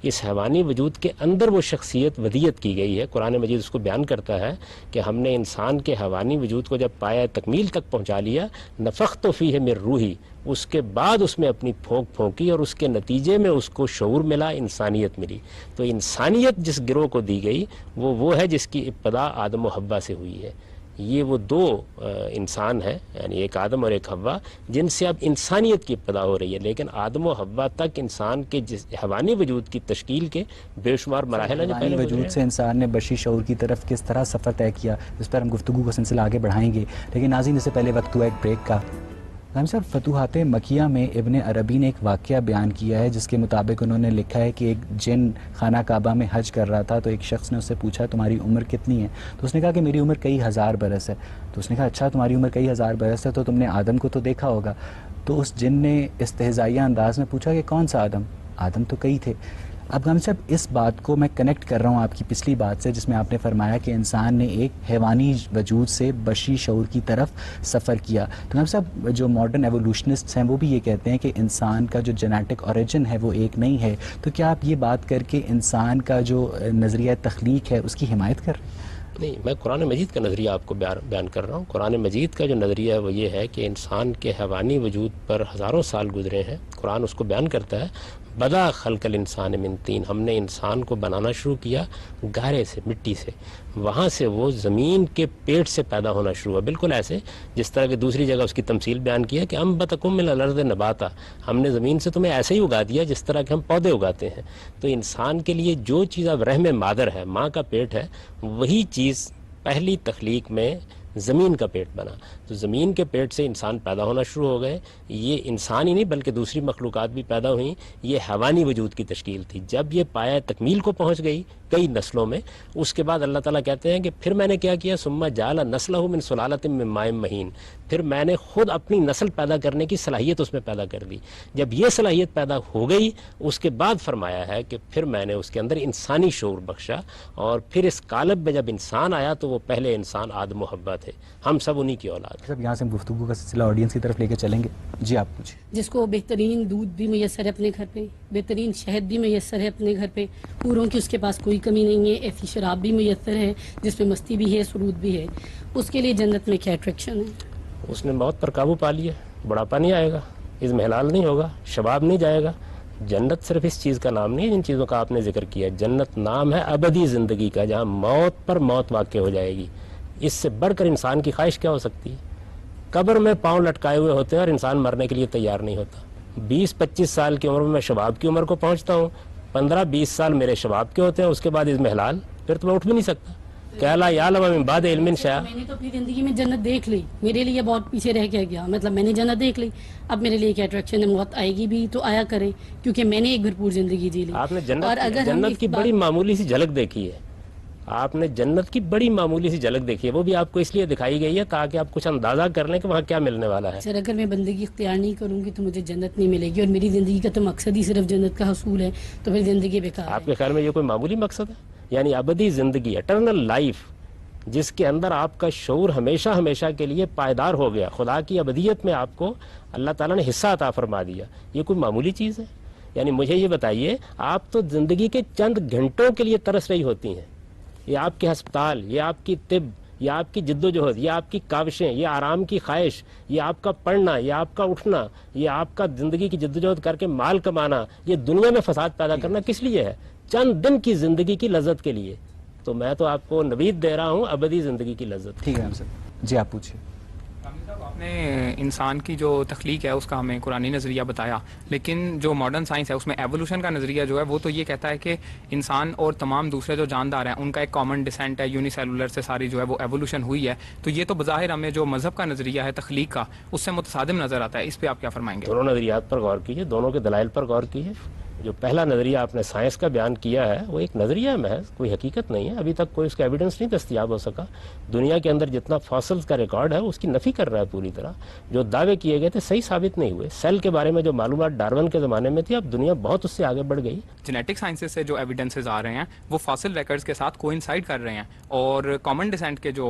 [SPEAKER 3] اس حیوانی وجود کے اندر وہ شخصیت ودیت کی گئی ہے. قرآن مجید اس کو بیان کرتا ہے کہ ہم نے انسان کے حیوانی وجود کو جب پایا تکمیل تک پہنچا لیا، نفخت فیہ من روحی، اس کے بعد اس میں اپنی پھونک پھونکی اور اس کے نتیجے میں اس کو شعور ملا، انسانیت ملی. تو انسانیت جس گروہ کو دی گئی وہ ہے جس کی ابتدا آدم و حوا سے ہوئی ہے. یہ وہ دو انسان ہیں، یعنی ایک آدم اور ایک حوا، جن سے اب انسانیت کی ابتدا ہو رہی ہے. لیکن آدم و حوا تک انسان کے جس حیوانی وجود کی تشکیل کے بے شمار مراحل ہیں جو پہلے
[SPEAKER 2] وجود سے انسان نے بشری شعور کی طرف کس طرح سفر طے کیا، اس پر ہم گفتگو کا سلسلہ آگے بڑھائیں گے. لیکن ناظرین اس سے پہلے وقت ہوا ایک بریک کا. غام صاحب فتوحات مکیہ میں ابن عربی نے ایک واقعہ بیان کیا ہے جس کے مطابق انہوں نے لکھا ہے کہ ایک جن خانہ کعبہ میں حج کر رہا تھا تو ایک شخص نے اس سے پوچھا تمہاری عمر کتنی ہے؟ تو اس نے کہا کہ میری عمر کئی ہزار برس ہے. تو اس نے کہا اچھا تمہاری عمر کئی ہزار برس ہے تو تم نے آدم کو تو دیکھا ہوگا. تو اس جن نے استہزائیہ انداز میں پوچھا کہ کون سا آدم؟ آدم تو کئی تھے. اب غامدی صاحب اس بات کو میں کنیکٹ کر رہا ہوں آپ کی پچھلی بات سے جس میں آپ نے فرمایا کہ انسان نے ایک حیوانی وجود سے بشری شعور کی طرف سفر کیا. تو غامدی صاحب جو ماڈرن ایوولوشنسٹس ہیں وہ بھی یہ کہتے ہیں کہ انسان کا جو جینیٹک اوریجن ہے وہ ایک نہیں ہے. تو کیا آپ یہ بات کر کے انسان کا جو نظریہ تخلیق ہے اس کی حمایت کر رہے ہیں؟
[SPEAKER 3] نہیں، میں قرآن مجید کا نظریہ آپ کو بیان کر رہا ہوں. قرآن مجید کا جو نظریہ ہے وہ یہ ہے کہ انسان کے حیوانی وجود پر ہزاروں سال گزرے ہیں. قرآن اس کو بیان کرتا ہے، بدا خلق الانسان من طین، ہم نے انسان کو بنانا شروع کیا گارے سے، مٹی سے. وہاں سے وہ زمین کے پیٹ سے پیدا ہونا شروع ہوا، بالکل ایسے جس طرح کہ دوسری جگہ اس کی تمثیل بیان کی ہے کہ انبتکم من الارض نباتا، ہم نے زمین سے تمہیں ایسے ہی اگا دیا جس طرح کہ ہم پودے اگاتے ہیں. تو انسان کے لیے جو چیز اب رحم مادر ہے، ماں کا پیٹ ہے، وہی چیز پہلی تخلیق میں زمین کا پیٹ بنا. تو زمین کے پیٹ سے انسان پیدا ہونا شروع ہو گئے. یہ انسان ہی نہیں بلکہ دوسری مخلوقات بھی پیدا ہوئیں. یہ حیوانی وجود کی تشکیل تھی. جب یہ پایہ تکمیل کو پہنچ گئی کئی نسلوں میں، اس کے بعد اللہ تعالیٰ کہتے ہیں کہ پھر میں نے کیا کیا، ثم جعل نسلہ من سلالۃ من ماء مہین، پھر میں نے خود اپنی نسل پیدا کرنے کی صلاحیت اس میں پیدا کر دی. جب یہ صلاحیت پیدا ہو گئی اس کے بعد فرمایا ہے کہ پھر میں نے اس کے اندر انسانی شعور بخشا، اور پھر اس قالب میں جب انسان آیا تو وہ پہلے انسان آدم و حوا تھے. ہم سب انہی کی اولاد.
[SPEAKER 2] سب یہاں سے ہم گفتگو کا سلسلہ آڈینس کی طرف لے کے چلیں گے. جی آپ پوچھیں.
[SPEAKER 5] جس کو بہترین دودھ بھی میسر ہے اپنے گھر پہ، بہترین شہد بھی میسر ہے اپنے گھر پہ، پوروں کی اس کے پاس کوئی کمی نہیں ہے، ایسی شراب بھی میسر ہے جس پہ مستی بھی ہے، سرود بھی ہے، اس کے لیے جنت میں کیا اٹریکشن ہے؟
[SPEAKER 3] اس نے موت پر قابو پا لیا، بڑھاپا نہیں آئے گا، اضمحلال نہیں ہوگا، شباب نہیں جائے گا. جنت صرف اس چیز کا نام نہیں ہے جن چیزوں کا آپ نے ذکر کیا. جنت نام ہے ابدی زندگی کا، جہاں موت پر موت واقع ہو جائے گی. اس سے بڑھ کر انسان کی خواہش کیا ہو سکتی ہے؟ قبر میں پاؤں لٹکائے ہوئے ہوتے ہیں اور انسان مرنے کے لیے تیار نہیں ہوتا. 20-25 سال کی عمر میں شباب کی عمر کو پہنچتا ہوں، 15-20 سال میرے شباب کے ہوتے ہیں، اس کے بعد اضمحلال، پھر تو میں اٹھ بھی نہیں سکتا. کہلا یعلم من بعد علم شیئا.
[SPEAKER 5] میں نے تو اپنی زندگی میں جنت دیکھ لی، میرے لیے بہت پیچھے رہ کے گیا، مطلب میں نے جنت دیکھ لی، اب میرے لیے کیا اٹریکشن ہے؟ موت آئے گی بھی تو آیا کرے، کیونکہ میں نے ایک بھرپور زندگی جی لی.
[SPEAKER 3] آپ نے جنت کی بڑی معمولی سی جھلک دیکھی ہے. آپ نے جنت کی بڑی معمولی سی جھلک دیکھی ہے، وہ بھی آپ کو اس لیے دکھائی گئی ہے تاکہ آپ کچھ اندازہ کر لیں کہ وہاں کیا ملنے والا ہے.
[SPEAKER 5] سر اگر میں بندگی اختیار نہیں کروں گی تو مجھے جنت نہیں ملے گی، اور میری زندگی کا تو مقصد ہی صرف جنت کا حصول ہے، تو پھر زندگی بیکار ہے.
[SPEAKER 3] آپ کے خیال میں یہ کوئی معمولی مقصد ہے؟ یعنی ابدی زندگی، اٹرنل لائف، جس کے اندر آپ کا شعور ہمیشہ ہمیشہ کے لیے پائیدار ہو گیا، خدا کی ابدیت میں آپ کو اللہ تعالیٰ نے حصہ عطا فرما دیا، یہ کوئی معمولی چیز ہے؟ یعنی مجھے یہ بتائیے، آپ تو زندگی کے چند گھنٹوں کے لیے ترس رہی ہوتی ہیں. یہ آپ کے ہسپتال، یہ آپ کی طب، یہ آپ کی جد و جہد، یہ آپ کی کاوشیں، یہ آرام کی خواہش، یہ آپ کا پڑھنا، یہ آپ کا اٹھنا، یہ آپ کا زندگی کی جد و جہد کر کے مال کمانا، یہ دنیا میں فساد پیدا کرنا کس لیے ہے؟ چند دن کی زندگی کی لذت کے لیے. تو میں تو آپ کو نوید دے رہا ہوں ابدی زندگی کی لذت.
[SPEAKER 2] ٹھیک ہے ہم سب. جی آپ پوچھیں.
[SPEAKER 6] آپ نے انسان کی جو تخلیق ہے اس کا ہمیں قرآنی نظریہ بتایا، لیکن جو ماڈرن سائنس ہے اس میں ایوولوشن کا نظریہ جو ہے وہ تو یہ کہتا ہے کہ انسان اور تمام دوسرے جو جاندار ہیں ان کا ایک کامن ڈسینٹ ہے، یونی سیلولر سے ساری جو ہے وہ ایوولوشن ہوئی ہے. تو یہ تو بظاہر ہمیں جو مذہب کا نظریہ ہے تخلیق کا اس سے متصادم نظر آتا ہے. اس پہ آپ کیا فرمائیں گے؟
[SPEAKER 3] دونوں نظریات پر غور کیجیے، دونوں کے دلائل پر غور کیجیے. جو پہلا نظریہ آپ نے سائنس کا بیان کیا ہے وہ ایک نظریہ محض، کوئی حقیقت نہیں ہے. ابھی تک کوئی اس کا ایویڈنس نہیں دستیاب ہو سکا. دنیا کے اندر جتنا فاسلز کا ریکارڈ ہے اس کی نفی کر رہا ہے پوری طرح. جو دعوے کیے گئے تھے صحیح ثابت نہیں ہوئے. سیل کے بارے میں جو معلومات ڈارون کے زمانے میں تھی، اب دنیا بہت اس سے آگے بڑھ گئی.
[SPEAKER 6] جینیٹک سائنسز سے جو ایویڈنسز آ رہے ہیں وہ فاسل ریکارڈز کے ساتھ کوئنسائڈ کر رہے ہیں، اور کامن ڈسینٹ کے جو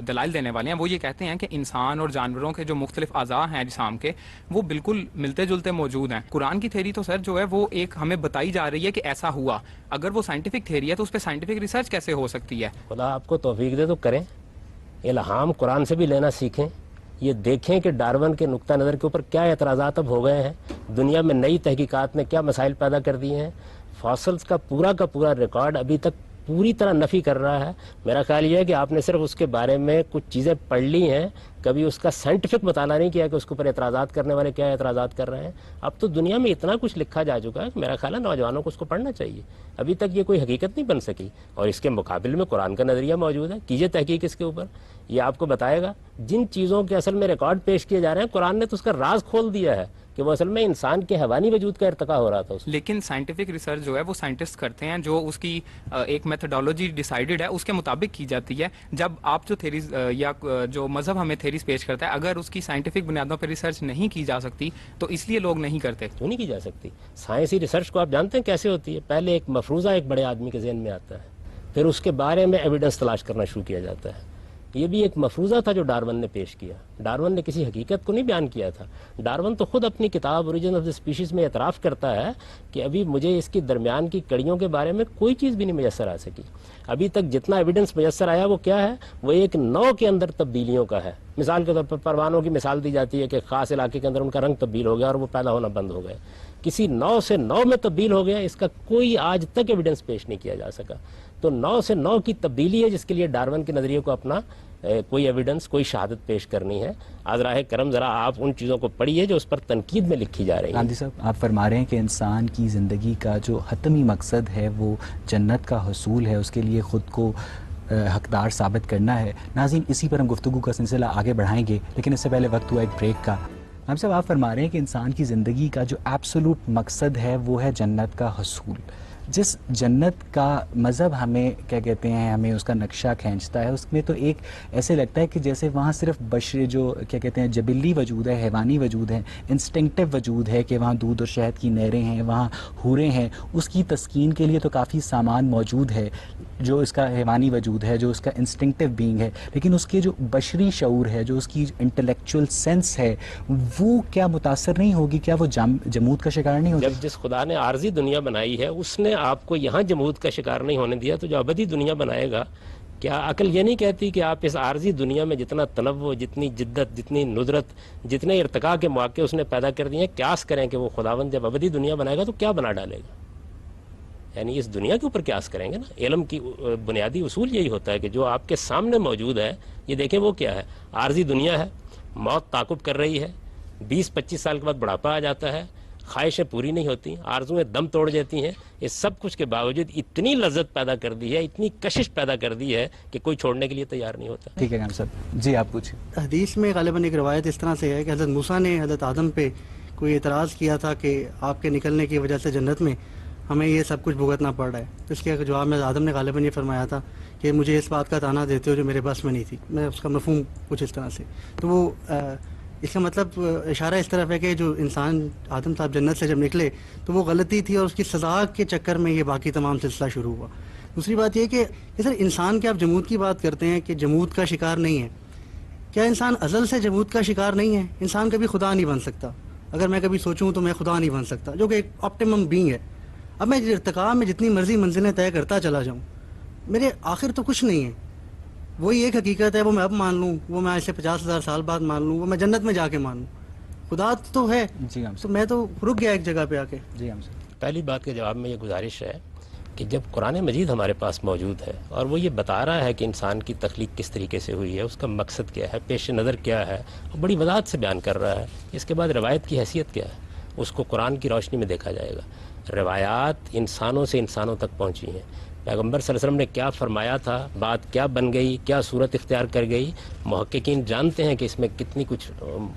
[SPEAKER 6] دلائل دینے والے ہیں وہ یہ کہتے ہیں کہ انسان اور جانوروں کے جو مختلف اعضاء ہیں جسام کے وہ بالکل ملتے جلتے موجود ہیں. قرآن کی تھیری تو سر جو ہے وہ ایک ہمیں بتائی جا رہی ہے کہ ایسا ہوا، اگر وہ سائنٹیفک تھیری ہے تو اس پہ سائنٹیفک ریسرچ کیسے ہو سکتی ہے؟
[SPEAKER 3] خدا آپ کو توفیق دے تو کریں، الہام قرآن سے بھی لینا سیکھیں. یہ دیکھیں کہ ڈارون کے نقطہ نظر کے اوپر کیا اعتراضات اب ہو گئے ہیں، دنیا میں نئی تحقیقات نے کیا مسائل پیدا کر دیے ہیں. فاسلز کا پورا ریکارڈ ابھی تک پوری طرح نفی کر رہا ہے. میرا خیال یہ ہے کہ آپ نے صرف اس کے بارے میں کچھ چیزیں پڑھ لی ہیں، کبھی اس کا سائنٹیفک مطالعہ نہیں کیا کہ اس کے اوپر اعتراضات کرنے والے کیا اعتراضات کر رہے ہیں. اب تو دنیا میں اتنا کچھ لکھا جا چکا ہے کہ میرا خیال ہے نوجوانوں کو اس کو پڑھنا چاہیے. ابھی تک یہ کوئی حقیقت نہیں بن سکی، اور اس کے مقابل میں قرآن کا نظریہ موجود ہے. کیجئے تحقیق اس کے اوپر، یہ آپ کو بتائے گا. جن چیزوں کے اصل میں ریکارڈ پیش کیے جا رہے ہیں قرآن نے تو اس کا راز کھول دیا ہے. کہ وہ اصل میں انسان کے حیوانی وجود کا ارتقا ہو رہا تھا اس میں.
[SPEAKER 6] لیکن سائنٹیفک ریسرچ جو ہے وہ سائنٹسٹ کرتے ہیں, جو اس کی ایک میتھڈالوجی ڈیسائیڈڈ ہے اس کے مطابق کی جاتی ہے. جب آپ جو تھیریز یا جو مذہب ہمیں تھیریز پیش کرتا ہے, اگر اس کی سائنٹیفک بنیادوں پہ ریسرچ نہیں کی جا سکتی تو اس لیے لوگ نہیں کرتے.
[SPEAKER 3] کیوں نہیں کی جا سکتی؟ سائنسی ریسرچ کو آپ جانتے ہیں کیسے ہوتی ہے؟ پہلے ایک مفروضہ ایک بڑے آدمی کے ذہن میں آتا ہے, پھر اس کے بارے میں ایویڈنس تلاش کرنا شروع کیا جاتا ہے. یہ بھی ایک مفروضہ تھا جو ڈارون نے پیش کیا. ڈارون نے کسی حقیقت کو نہیں بیان کیا تھا. ڈارون تو خود اپنی کتاب اوریجن آف دی اسپیشیز میں اعتراف کرتا ہے کہ ابھی مجھے اس کی درمیان کی کڑیوں کے بارے میں کوئی چیز بھی نہیں میسر آ سکی. ابھی تک جتنا ایویڈنس میسر آیا وہ کیا ہے؟ وہ ایک نو کے اندر تبدیلیوں کا ہے. مثال کے طور پر پروانوں کی مثال دی جاتی ہے کہ خاص علاقے کے اندر ان کا رنگ تبدیل ہو گیا اور وہ پیدا ہونا بند ہو گئے. کسی نو سے نو میں تبدیل ہو گیا, اس کا کوئی آج تک ایویڈنس پیش نہیں کیا جا سکا. تو 9 سے 9 کی تبدیلی ہے جس کے لیے ڈارون کے نظریے کو اپنا کوئی ایویڈنس, کوئی شہادت پیش کرنی ہے. آذراہ کرم ذرا آپ ان چیزوں کو پڑھیے جو اس پر تنقید میں لکھی جا رہی ہیں.
[SPEAKER 2] گاندھی صاحب, آپ فرما رہے ہیں کہ انسان کی زندگی کا جو حتمی مقصد ہے وہ جنت کا حصول ہے, اس کے لیے خود کو حقدار ثابت کرنا ہے. ناظرین, اسی پر ہم گفتگو کا سلسلہ آگے بڑھائیں گے, لیکن اس سے پہلے وقت ہوا ایک بریک کا. ہم صاحب, آپ فرما رہے ہیں کہ انسان کی زندگی کا جو ایبسولوٹ مقصد ہے وہ ہے جنت کا حصول. جس جنت کا مذہب ہمیں کیا کہتے ہیں, ہمیں اس کا نقشہ کھینچتا ہے, اس میں تو ایک ایسے لگتا ہے کہ جیسے وہاں صرف بشر جو کیا کہتے ہیں جبلی وجود ہے, حیوانی وجود ہے, انسٹنکٹیو وجود ہے کہ وہاں دودھ اور شہد کی نہریں ہیں, وہاں حوریں ہیں. اس کی تسکین کے لیے تو کافی سامان موجود ہے جو اس کا حیوانی وجود ہے, جو اس کا انسٹنکٹیو بینگ ہے, لیکن اس کے جو بشری شعور ہے, جو اس کی انٹلیکچوئل سینس ہے, وہ کیا متاثر نہیں ہوگی؟ کیا وہ جمود کا شکار نہیں ہوگی؟
[SPEAKER 3] جب جس خدا نے عارضی دنیا بنائی ہے اس نے آپ کو یہاں جمود کا شکار نہیں ہونے دیا, تو جو ابدی دنیا بنائے گا, کیا عقل یہ نہیں کہتی کہ آپ اس عارضی دنیا میں جتنا تنوع, جتنی جدت, جتنی ندرت, جتنے ارتقاء کے مواقع اس نے پیدا کر دیے ہیں, قیاس کریں کہ وہ خداوند جب ابدی دنیا بنائے گا تو کیا بنا ڈالے گا؟ یعنی اس دنیا کے اوپر قیاس کریں گے نا. علم کی بنیادی اصول یہی ہوتا ہے کہ جو آپ کے سامنے موجود ہے, یہ دیکھیں وہ کیا ہے. عارضی دنیا ہے, موت تعاقب کر رہی ہے, 20-25 سال کے بعد بڑھاپا آ جاتا ہے, خواہشیں پوری نہیں ہوتی, آرزویں دم توڑ دیتی ہیں. اس سب کچھ کے باوجود اتنی لذت پیدا کر دی ہے, اتنی کشش پیدا کر دی ہے کہ کوئی چھوڑنے کے لیے تیار نہیں ہوتا.
[SPEAKER 2] ٹھیک ہے گام صاحب جی, آپ پوچھیں.
[SPEAKER 7] حدیث میں غالباً ایک روایت اس طرح سے ہے کہ حضرت موسیٰ نے حضرت آدم پہ کوئی اعتراض کیا تھا کہ آپ کے نکلنے کی وجہ سے جنت میں ہمیں یہ سب کچھ بھگتنا پڑ رہا ہے. اس کے جواب میں آدم نے غالباً یہ فرمایا تھا کہ مجھے اس بات کا تانا دیتے ہو جو میرے بس میں نہیں تھی. میں اس کا مفہوم کچھ اس طرح سے, تو وہ اس کا مطلب اشارہ اس طرف ہے کہ جو انسان آدم صاحب جنت سے جب نکلے تو وہ غلطی تھی اور اس کی سزا کے چکر میں یہ باقی تمام سلسلہ شروع ہوا. دوسری بات یہ کہ سر انسان کے آپ جمود کی بات کرتے ہیں کہ جمود کا شکار نہیں ہے, کیا انسان ازل سے جمود کا شکار نہیں ہے؟ انسان کبھی خدا نہیں بن سکتا. اگر میں کبھی سوچوں تو میں خدا نہیں بن سکتا, جو کہ ایک آپٹیمم بینگ ہے. اب میں ارتقاء میں جتنی مرضی منزلیں طے کرتا چلا جاؤں, میرے آخر تو کچھ نہیں ہے. وہی ایک حقیقت ہے, وہ میں اب مان لوں, وہ میں ایسے 50,000 سال بعد مان لوں, وہ میں جنت میں جا کے مان لوں, خدا تو ہے.
[SPEAKER 2] جی ہم
[SPEAKER 7] تو میں تو رک گیا ایک جگہ پہ آ کے.
[SPEAKER 2] جی ہم صاحب,
[SPEAKER 3] پہلی بات کے جواب میں یہ گزارش ہے کہ جب قرآن مجید ہمارے پاس موجود ہے اور وہ یہ بتا رہا ہے کہ انسان کی تخلیق کس طریقے سے ہوئی ہے, اس کا مقصد کیا ہے, پیش نظر کیا ہے, اور بڑی وضاحت سے بیان کر رہا ہے, اس کے بعد روایت کی حیثیت کیا ہے, اس کو قرآن کی روشنی میں دیکھا جائے گا. روایات انسانوں سے انسانوں تک پہنچی ہیں. پیغمبر صلی اللہ علیہ وسلم نے کیا فرمایا تھا, بات کیا بن گئی, کیا صورت اختیار کر گئی, محققین جانتے ہیں کہ اس میں کتنی کچھ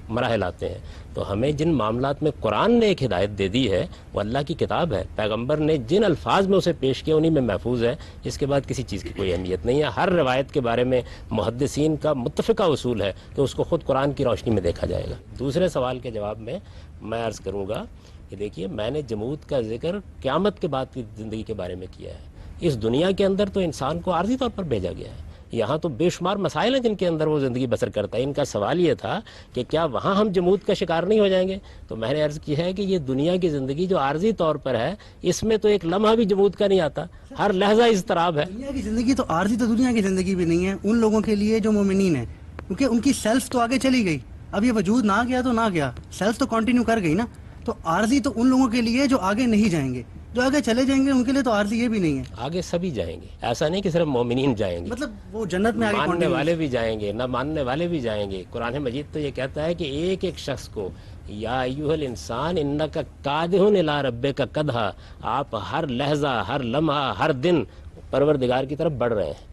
[SPEAKER 3] مراحل آتے ہیں. تو ہمیں جن معاملات میں قرآن نے ایک ہدایت دے دی ہے وہ اللہ کی کتاب ہے, پیغمبر نے جن الفاظ میں اسے پیش کیا انہی میں محفوظ ہے. اس کے بعد کسی چیز کی کوئی اہمیت نہیں ہے. ہر روایت کے بارے میں محدثین کا متفقہ اصول ہے کہ اس کو خود قرآن کی روشنی میں دیکھا جائے گا. دوسرے سوال کے جواب میں عرض کروں گا کہ دیکھیے, میں نے جمود کا ذکر قیامت کے بعد کی زندگی کے بارے میں کیا ہے. اس دنیا کے اندر تو انسان کو عارضی طور پر بھیجا گیا ہے, یہاں تو بے شمار مسائل ہیں جن کے اندر وہ زندگی بسر کرتا ہے. ان کا سوال یہ تھا کہ کیا وہاں ہم جمود کا شکار نہیں ہو جائیں گے؟ تو میں نے عرض کی ہے کہ یہ دنیا کی زندگی جو عارضی طور پر ہے, اس میں تو ایک لمحہ بھی جمود کا نہیں آتا, ہر لحظہ اضطراب ہے.
[SPEAKER 7] دنیا کی زندگی تو عارضی تو دنیا کی زندگی بھی نہیں ہے ان لوگوں کے لیے جو مومنین ہیں, کیونکہ ان کی سیلف تو آگے چلی گئی. اب یہ وجود نہ گیا تو نہ گیا, سیلف تو کنٹینیو کر گئی نا. تو عارضی تو ان لوگوں کے لیے جو آگے نہیں جائیں گے, جو آگے چلے جائیں گے ان کے لیے تو عارضی یہ بھی نہیں ہے.
[SPEAKER 3] آگے سبھی جائیں گے, ایسا نہیں کہ صرف مومنین جائیں گے,
[SPEAKER 7] مطلب وہ جنت میں آگے
[SPEAKER 3] ماننے والے بھی جائیں گے, نہ ماننے والے بھی جائیں گے. قرآن مجید تو یہ کہتا ہے کہ ایک ایک شخص کو یا ایھا الانسان انک کادح الی ربک کدحا, آپ ہر لحظہ, ہر لمحہ, ہر دن پروردگار کی طرف بڑھ رہے ہیں.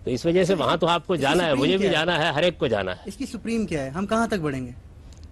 [SPEAKER 3] تو اس وجہ سے وہاں تو آپ کو جانا ہے, مجھے بھی جانا ہے, ہر ایک کو جانا ہے.
[SPEAKER 7] اس کی سپریم کیا ہے, ہم کہاں تک بڑھیں گے؟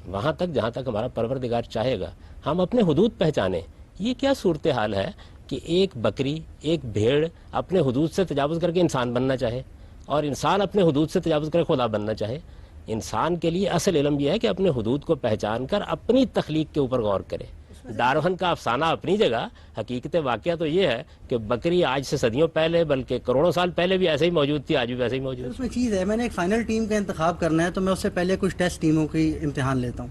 [SPEAKER 3] وہاں تک جہاں تک ہمارا پروردگار چاہے گا ہم اپنے حدود پہچانیں. یہ کیا صورتحال ہے کہ ایک بکری ایک بھیڑ اپنے حدود سے تجاوز کر کے انسان بننا چاہے اور انسان اپنے حدود سے تجاوز کر کے خدا بننا چاہے. انسان کے لیے اصل علم یہ ہے کہ اپنے حدود کو پہچان کر اپنی تخلیق کے اوپر غور کرے. ڈارون کا افسانہ اپنی جگہ، حقیقت واقعہ تو یہ ہے کہ بکری آج سے صدیوں پہلے بلکہ کروڑوں سال پہلے بھی ایسے ہی موجود تھی، آج بھی ویسے ہی موجود.
[SPEAKER 7] اس میں چیز ہے، میں نے ایک فائنل ٹیم کا انتخاب کرنا ہے تو میں اس سے پہلے کچھ ٹیسٹ ٹیموں کی امتحان لیتا ہوں.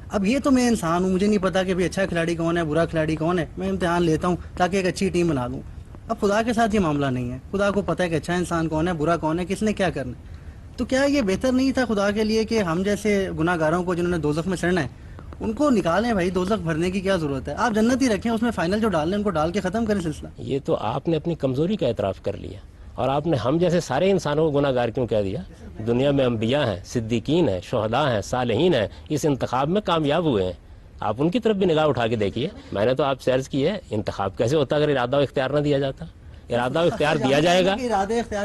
[SPEAKER 7] اب یہ تو میں انسان ہوں، مجھے نہیں پتا کہ اچھا کھلاڑی کون ہے برا کھلاڑی کون ہے. میں امتحان لیتا ہوں تاکہ ایک اچھی ٹیم بنا لوں. اب خدا کے ساتھ یہ معاملہ نہیں ہے. خدا کو پتہ ہے کہ اچھا انسان کون ہے برا کون ہے، کس نے کیا کرنا ہے. تو کیا یہ بہتر نہیں تھا خدا کے لیے کہ ہم جیسے گناہ گاروں کو جنہوں نے دوزخ میں چڑھنا ہے ان کو نکالیں؟ بھائی دوزخ بھرنے کی کیا ضرورت ہے؟ آپ جنت ہی رکھیں، اس میں فائنل جو ڈالنے ان کو ڈال کے ختم کریں سلسلہ.
[SPEAKER 3] یہ تو آپ نے اپنی کمزوری کا اعتراف کر لیا، اور آپ نے ہم جیسے سارے انسانوں کو گناہ گار کیوں کہہ دیا؟ دنیا میں انبیاء ہیں، صدیقین ہیں، شہداء ہیں، صالحین ہیں، اس انتخاب میں کامیاب ہوئے ہیں. آپ ان کی طرف بھی نگاہ اٹھا کے دیکھیے. میں نے تو آپ سے عرض کی ہے انتخاب کیسے ہوتا اگر ارادہ و اختیار نہ دیا جاتا. ارادہ و اختیار دیا جائے گا،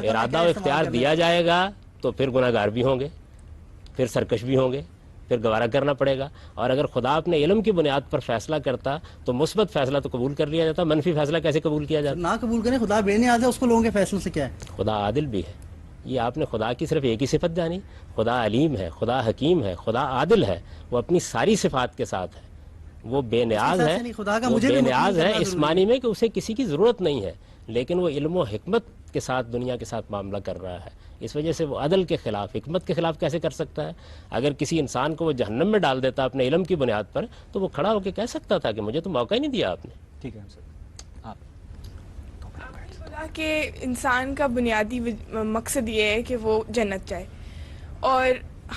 [SPEAKER 3] ارادہ و اختیار دیا جائے گا تو پھر گناہ گار بھی ہوں گے، پھر سرکش بھی ہوں گے، پھر گوارا کرنا پڑے گا. اور اگر خدا اپنے علم کی بنیاد پر فیصلہ کرتا تو مثبت فیصلہ تو قبول کر لیا جاتا، منفی فیصلہ کیسے قبول کیا جاتا؟
[SPEAKER 7] نہ قبول کریں. خدا بے نیاز ہے، اس کو لوگوں کے فیصلوں سے کیا ہے؟
[SPEAKER 3] خدا عادل بھی ہے. یہ آپ نے خدا کی صرف ایک ہی صفت جانی. خدا علیم ہے، خدا حکیم ہے، خدا عادل ہے. وہ اپنی ساری صفات کے ساتھ ہے. وہ بے نیاز ہے، وہ بے نیاز ہے اس معنی میں کہ اسے کسی کی ضرورت نہیں ہے، لیکن وہ علم و حکمت کے ساتھ دنیا کے ساتھ معاملہ کر رہا ہے. اس وجہ سے وہ عدل کے خلاف، حکمت کے خلاف کیسے کر سکتا ہے؟ اگر کسی انسان کو وہ جہنم میں ڈال دیتا اپنے علم کی بنیاد پر تو وہ کھڑا ہو کے کہہ سکتا تھا کہ مجھے تو موقع ہی نہیں دیا آپ نے.
[SPEAKER 2] ٹھیک ہے سر.
[SPEAKER 8] خدا کہ انسان کا بنیادی مقصد یہ ہے کہ وہ جنت جائے، اور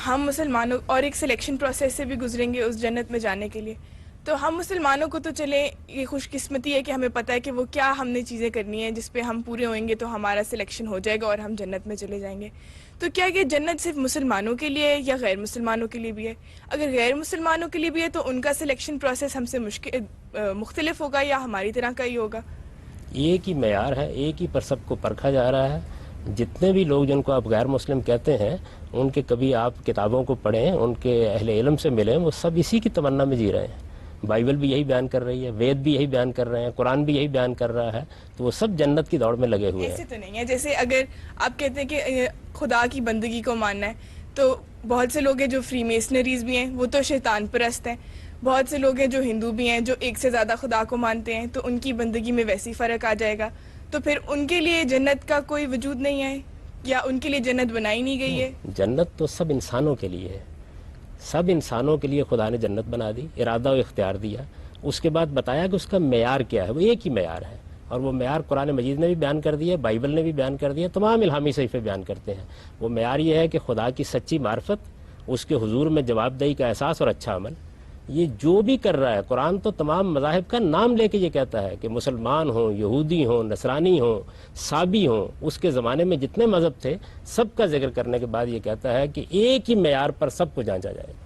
[SPEAKER 8] ہم مسلمانوں اور ایک سلیکشن پروسیس سے بھی گزریں گے اس جنت میں جانے کے لیے. تو ہم مسلمانوں کو تو چلے یہ خوش قسمتی ہے کہ ہمیں پتہ ہے کہ وہ کیا ہم نے چیزیں کرنی ہیں جس پہ ہم پورے ہوئیں گے تو ہمارا سلیکشن ہو جائے گا اور ہم جنت میں چلے جائیں گے. تو کیا یہ جنت صرف مسلمانوں کے لیے ہے یا غیر مسلمانوں کے لیے بھی ہے؟ اگر غیر مسلمانوں کے لیے بھی ہے تو ان کا سلیکشن پروسیس ہم سے مختلف ہوگا یا ہماری طرح کا ہی ہوگا؟
[SPEAKER 3] ایک ہی معیار ہے، ایک ہی پر سب کو پرکھا جا رہا ہے. جتنے بھی لوگ جن کو آپ غیر مسلم کہتے ہیں ان کے کبھی آپ کتابوں کو پڑھیں، ان کے اہل علم سے ملیں، وہ سب اسی کی تمنا میں جی رہے ہیں. بائبل بھی یہی بیان کر رہی ہے، وید بھی یہی بیان کر رہے ہیں، قرآن بھی یہی بیان کر رہا ہے. تو وہ سب جنت کی دوڑ میں لگے ہوئے ہیں.
[SPEAKER 8] ایسے تو نہیں ہے جیسے اگر آپ کہتے ہیں کہ خدا کی بندگی کو ماننا ہے تو بہت سے لوگ ہیں جو فری میسنریز بھی ہیں، وہ تو شیطان پرست ہیں. بہت سے لوگ ہیں جو ہندو بھی ہیں جو ایک سے زیادہ خدا کو مانتے ہیں، تو ان کی بندگی میں ویسی فرق آ جائے گا. تو پھر ان کے لیے جنت کا کوئی وجود نہیں ہے یا ان کے لیے جنت بنائی نہیں گئی ہے؟
[SPEAKER 3] جنت تو سب انسانوں کے لیے ہے. سب انسانوں کے لیے خدا نے جنت بنا دی، ارادہ و اختیار دیا. اس کے بعد بتایا کہ اس کا معیار کیا ہے. وہ ایک ہی معیار ہے، اور وہ معیار قرآن مجید نے بھی بیان کر دیا، بائبل نے بھی بیان کر دیا، تمام الہامی صحیفے بیان کرتے ہیں. وہ معیار یہ ہے کہ خدا کی سچی معرفت، اس کے حضور میں جواب دہی کا احساس اور اچھا عمل. یہ جو بھی کر رہا ہے، قرآن تو تمام مذاہب کا نام لے کے یہ کہتا ہے کہ مسلمان ہوں، یہودی ہوں، نصرانی ہوں، صابی ہوں، اس کے زمانے میں جتنے مذہب تھے سب کا ذکر کرنے کے بعد یہ کہتا ہے کہ ایک ہی معیار پر سب کو جانچا جائے گا.